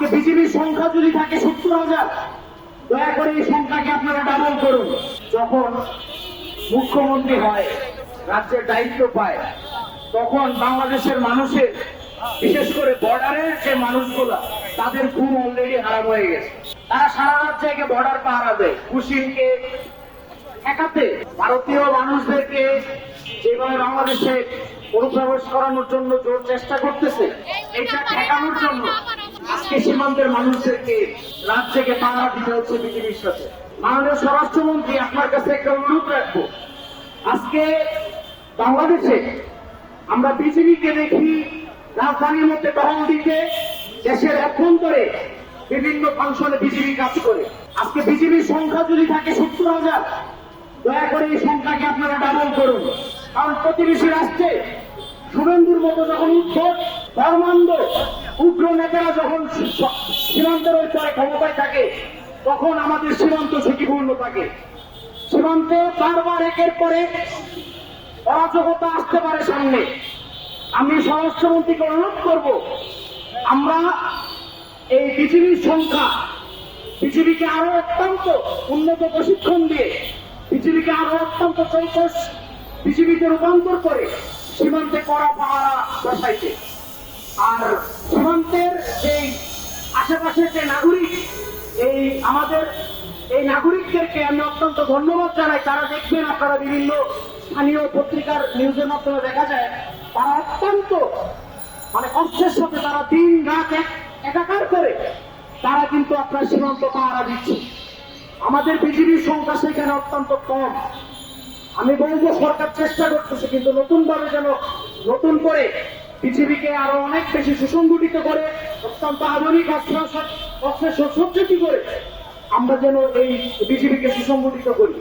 আজকে বিজেপির সংখ্যা যদি থাকে 70,000, দয়া করে এই সংখ্যাকে আপনারা ডাবল করুন। যখন মুখ্যমন্ত্রী হয়, রাজ্যের দায়িত্ব পায়, তখন বাংলাদেশের মানুষের, বিশেষ করে বর্ডারের যে মানুষগুলা, তাদের ঘুম অলরেডি হারাম হয়ে গেছে। তারা সারা রাত জেগে বর্ডার পাহারা দেয় কুশিনকে ঠেকাতে। ভারতীয় মানুষদেরকে যেভাবে বাংলাদেশে অনুপ্রবেশ করানোর জন্য জোর চেষ্টা করতেছে, এটা ঠেকানোর জন্য আজকে সীমান্তের মানুষদেরকে রাত জেগে পাহারা দিতে হচ্ছে বিজেপির সাথে। মাননীয় স্বরাষ্ট্রমন্ত্রী, আপনার কাছে একটা অনুরোধ রাখবো। আজকে বাংলাদেশে আমরা বিজেপিকে দেখি রাজধানীর মধ্যে টহল দিতে, দেশের অভ্যন্তরে বিভিন্ন ফাংশনে বিজেপি কাজ করে। আজকে বিজেপির সংখ্যা যদি থাকে 70,000, দয়া করে এই সংখ্যাকে আপনারা ডাবল করুন। কারণ প্রতিবেশী রাষ্ট্রে শুভেন্দুর মতো যখন উদ্ভট ধর্মান্ধ উগ্র নেতারা যখন সীমান্তের ওই পরে ক্ষমতায় থাকে, তখন আমাদের সীমান্ত ঝুঁকিপূর্ণ থাকে। সীমান্তে বারবার একের পরে অরাজকতা আসতে পারে সামনে। আমি স্বরাষ্ট্রমন্ত্রীকে অনুরোধ করব, আমরা এই বিজেপির সংখ্যা, বিজেপিকে আরো অত্যন্ত উন্নত প্রশিক্ষণ দিয়ে, বিজেপিকে আরো অত্যন্ত চৌকস বিজেপিতে রূপান্তর করে সীমান্তে কড়া পাহারা বসাইতে। আর সীমান্তের যেই আশেপাশের যে নাগরিক, এই আমাদের এই নাগরিকদেরকে আমি অত্যন্ত ধন্যবাদ জানাই। তারা দেখবেন, আপনারা বিভিন্ন স্থানীয় পত্রিকার নিউজের মাধ্যমে দেখা যায়, তারা অত্যন্ত কষ্টের সাথে তারা দিন রাত একাকার করে তারা কিন্তু আপনার সীমান্ত পাহারা দিচ্ছে। আমাদের বিজেপির সংখ্যা সেখানে অত্যন্ত কম। আমি বলবো সরকার চেষ্টা করতেছে, কিন্তু নতুন ভাবে যেন নতুন করে বিজেপিকে আরো অনেক বেশি সুসংগঠিত করে, অত্যন্ত আধুনিক অস্ত্র সজ্জিত করে আমরা যেন এই বিজেপিকে সুসংগঠিত করি।